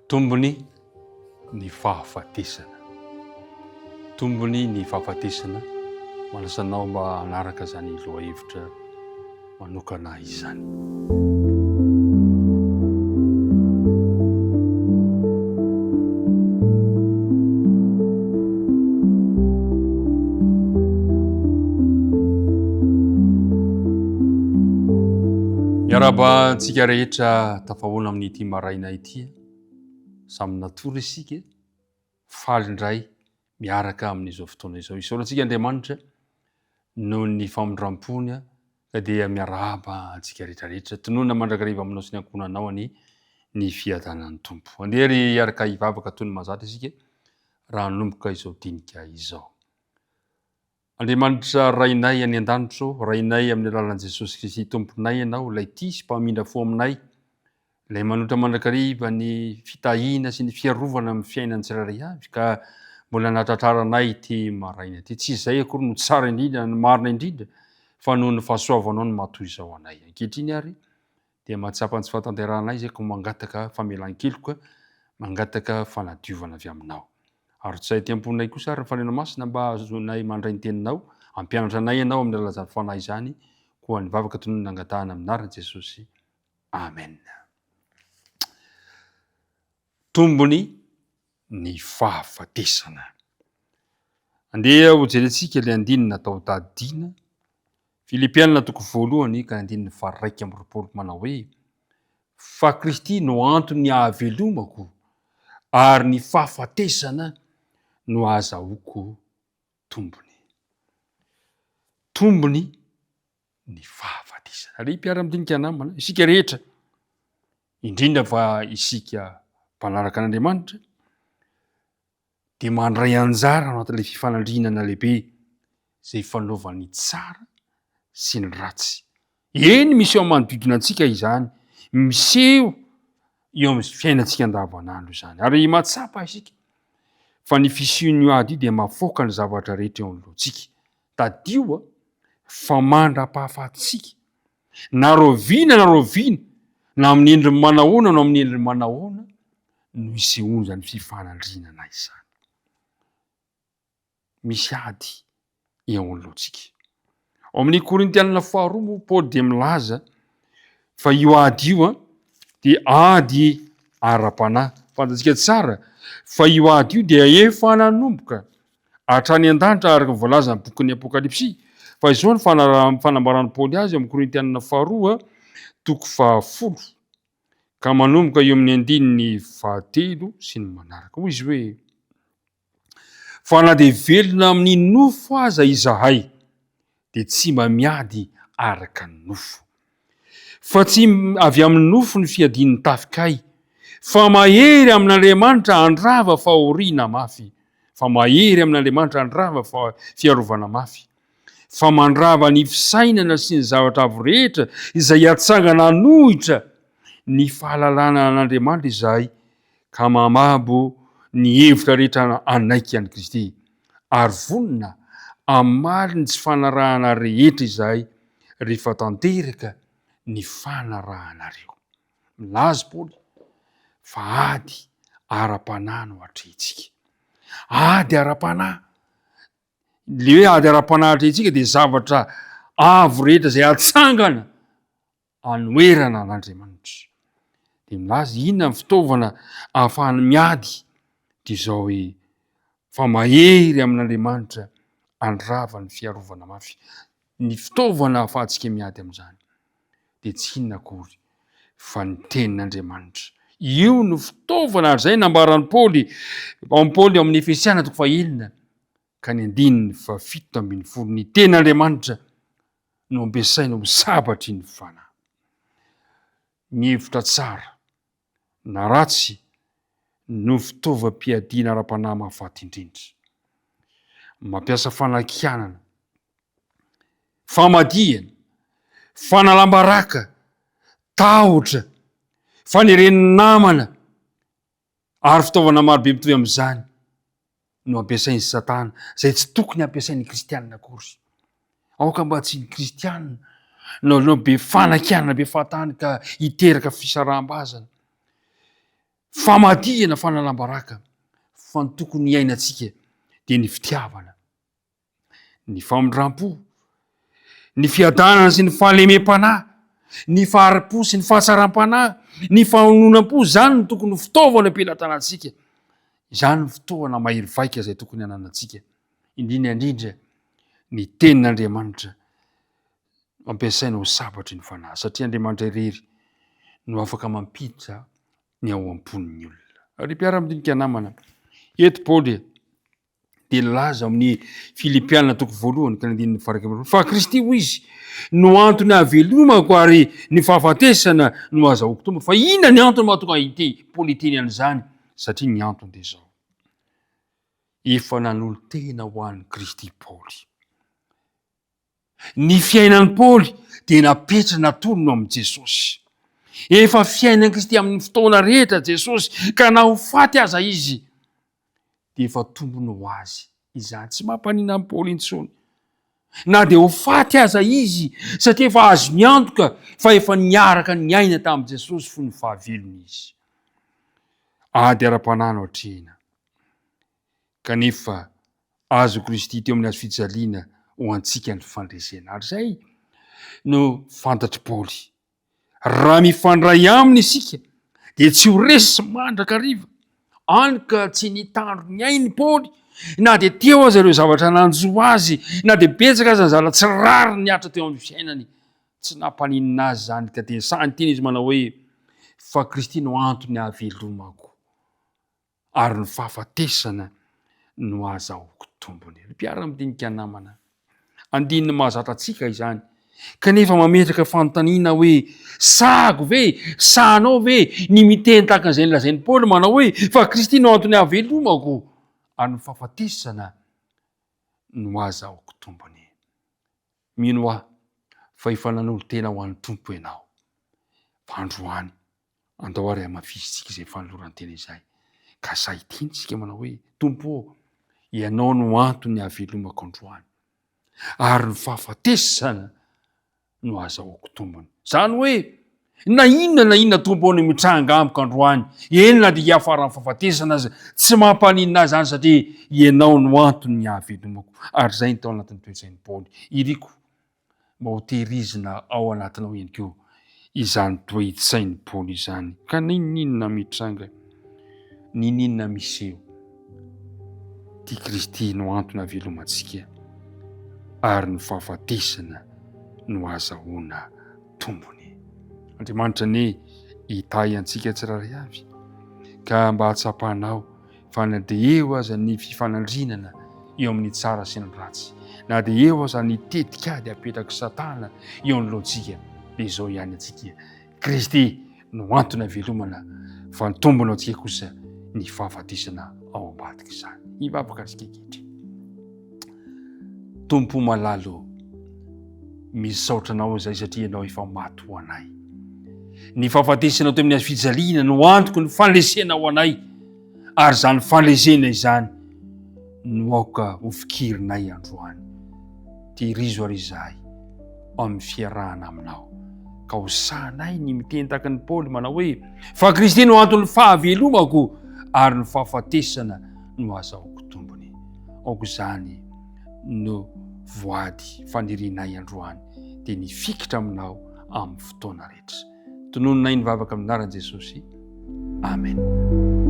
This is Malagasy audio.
Tombony ny fahafatesana. Tombony ny fahafatesana manasanao mba hanaraka zany loha hevitra manokana izany. Miaraba antsika rehetra tafahoana amin'ity maraina ity, samy natory isika faly indray miaraka amin'izao fotoana izao. Isaorantsika Andriamanitra noho ny famondram-pony ka dia miaraba antsika rehetrarehetra, tonoina mandrakariva aminao sy ny ankonanao ny fiadanan'ny Tompo. Andeha ry hiaraka hivavaka toy ny mahazatra isika raha hanomboka izao dinika izao. Andriamanitra rainay any an-danitro, rainay amin'ny alalan'i Jesosy Kristy Tomponay ianao, ilay tia sy mpamindra fo aminay, ilay manotra mandrakariva ny fitahiana sy ny fiarovana amin'ny fiainan'ny tsirairay avy, ka mbola nahatratraranay ity maraina ity. Tsy izay akory no tsara indrindra, ny marina indrindra, fa noho ny fahasoavanao no matoy izao anay. Ankehitriny ary dia mahatsapa ny tsy fahatanteranay izay ko mangataka famelan-keloka, mangataka fanadiovana avy aminao. Ary tsy temponay kosa ary fanena masina mba azonay mandray ny teninao, ampianatra anay ianao amin'ny lalazany fanahy izany, koa ny vavaka toy ny nangatahana amin'anaran'i Jesosy. Amen. Tombony ny fahafatesana. Andeha ho jerentsika ilay andinina tao tadidina, Filipianina toko voalohany ka andininy faha-raika amby roapolo manao hoe: fa Kristy no antony hahavelomako ary ny fahafatesana no azahoako tombony. Tombony ny fahafatesana. Ary mpiara-midinika namana, isika rehetra, indrindra fa isika mpanaraka an'Andriamanitra, dia mandray anjara anatin'ilay fifanandrinana lehibe izay fanaovany tsara sy ny ratsy. Eny misy eo manodidina antsika izany, miseho eo amin'ny fiainantsika andavanandro izany. Ary mahatsapa isika fa ny fisian'io ady io dia mahafoaka ny zavatra rehetra eo anoloantsika. Tadio fa mandra-pahafatsika, na roviana, na amin'ny endriny manahoana, na amin'ny endriny manahoana, no isehoany zany fifanandrinana izany. Misy ady eo anoloantsika. Ao amin'ny Korintianina faharoa moa Paoly dia milaza fa io ady io dia ady ara-panahy. Fantatsika tsara fa io ady io dia efa nanomboka hatrany an-danitra araka ny voalaza ny bokin'ny Apokalipsy. Fa izao ny fanambaran'ny Paoly azy amin'ny Korintianina faharoa toko 10, ka manomboka eo amin'ny andininy 13 sy ny manaraka. Hoy izy hoe: fa na dia velona amin'ny nofo aza izahay, dia tsy mba miady araka ny nofo. Fa tsy avy amin'ny nofo ny fiadian'ny tafikay, fa mahery amin'Andriamanitra andrava fahoriana mafy. Fa mahery amin'Andriamanitra andrava fiarovana mafy. Fa mandrava ny fisainana sy ny zavatra avo rehetra izay hatsangana hanohitra ny fahalalana an'Andriamanitra izahay, ka mamabo ny hevitra rehetra anaiky an'i Kristy, ary vonona hamaly ny tsy fanarahana rehetra izahay rehefa tanteraka ny fanarahanareo. Milaza Paoly fa ady ara-panahy no hatrehintsika. Ady ara-panahy. Le hoe ady ara-panahy hatrehintsika dia zavatra avo rehetra izay hatsangana hanoerana an'Andriamanitra. Dia milaza inona ny fitaovana ahafahana miady, dia izao hoe: fa mahery amin'Andriamanitra andrava ny fiarovana mafy. Ny fitaovana ahafahantsika miady amin'izany dia tsy inona akory fa ny tenin'Andriamanitra. Io no fitaovana ary izay nambaran'ny Paoly amin'ny Efesiana toko 1 ka ny andininy 17. Ny tenin'Andriamanitra no ampiasaina ho sabatry ny fanahy. Ny hevitra tsara na ratsy no fitaovam-piadiana ara-panahy mahafaty indrindra. Mampiasa fanakianana, famadihana, fanalambaraka, tahotra, faneren'ny namana ary fitaovana marobe mitovy amin'izany no ampiasain'ny Satana, izay tsy tokony ampiasain'ny kristianina akory. Aoka mba tsy ny kristianina no be fanakianana, be fahatany ka hiteraka fisaraham-bazana. famadihana fanalam-baraka fa ny tokony iainantsika dia ny fitiavana, ny famindram-po, ny fiadanana sy ny fahalemem-panahy, ny fahari-po sy ny fahatsaram-panahy, ny fahononam-po. Zany ny tokony fitaovana ampelantanantsika. Izany ny fitaovana mahery vaika izay tokony ananantsika. Indrindra ny tenin'Andriamanitra ampiasaina ho sabatry ny fanahy, satria Andriamanitra irery no afaka mampiditra ny ao am-pon'ny olona. Ary mpiara-midinika namana, eto Paoly dia laza amin'ny Filipianina toko 1 ka 1 fa Kristy ho izy no antony havelomako ary ny fahafatesana no azahoako tombony. Fa inona ny antony mahatonga Paoly iteny an'izany? Satria ny antony dia zao: efa nanolo-tena ho an'i Kristy Paoly. Ny fiainan'i Paoly dia napetra natolona amin'i Jesosy. Efa fiainan'i Kristy amin'ny fotoana rehetra Jesosy, ka na ho faty aza izy dia efa tombony ho azy izany. Tsy mampanina amin'ny Paoly intsony. Na dia ho faty aza izy, satria efa azo miantoka fa efa niaraka ny aina tamin'i Jesosy fony fahavelony izy. Ady ara-panano hatrehina, kanefa azo Kristy teo amin'ny hazo fijaliana ho antsika ny fandresena. Ary zay no fantatry Paoly: raha mifandray aminy isika dia tsy ho resy sy mandraka ariva. Any ka tsy nitandro ny ainy Paoly, na dia teo aza ireo zavatra nanjo azy, na dia betsaka aza ny zavatra tsy rary niatra teo amin'ny fiainany, tsy nampaninina azy zany. Ka dia sany teny izy manao hoe: fa Kristy no antony havelomako ary ny fahafatesana no azahoako tombony. Mpiara-midinika namana, andininy mahazatra antsika izany, kanefa mametraka fanontaniana hoe: sago ve, sanao ve ny miteny tahaka an'izay lazain'i Paoly manao hoe fa Kristy no antony havelomako ary ny fahafatesana no azahoako tombony? Mino aho fa efa nanolo-tena ho an'ny tompo ianao. Fa androany andao ary amafisitsika izay fanoloran-tena izay, ka sahitiny tsika manao hoe: Tompo, ianao no antony havelomako androany ary ny fahafatesana no azahoako tombony. Zany hoe na inona tompo ny mitranga amiko androany, eny na dia hiafara ny fahafatesana aza, tsy mampaninina azy zany, satria ianao no antony havelomako. Ary zay ny tao anatin'ny toe-tsain'i Paoly. Iriko mba ho tehirizina ao anatinao ihany koa izany toe-tsain'i Paoly izany. Ka ninona mitranga, ninona miseho, ty Kristy no antony havelomantsika ary ny fahafatesana no azahoana tombony. Andriamanitra ne hitahy antsika tsiraray avy, ka mba hatsapanao fa na dia eo aza ny fifanandrinana eo amin'ny tsara sy ny ratsy, na dia eo aza ny tetikady apetraky Satana eo ny lojika, dia izao ihany antsika: Kristy no antony havelomana, fa ny tombony antsika kosa ny fahafatesana ao ambadika izany. Hivavaka antsika ankehitriny. Tompo malalo, misaotra anao izay satria ianao efa maty ho anay. Ny fahafatesana teo amin'ny hazo fijaliana no antoko ny fanlesena ho anay, ary zany fanlesena izany no aoka ho fikirinay androany. Tehirizo ary izahay amin'ny fiarahana aminao, ka hosanay ny miteny tahaka ny Paoly manao hoe: fa Kristy no antony fahavelomako ary ny fahafatesana no azahoako tombony. Aoka izany no voady fanirinay androany, dia nifikitra aminao amin'ny fotoana rehetra. Tonononay ny vavaka amin'ny anaran'i Jesosy. Amen.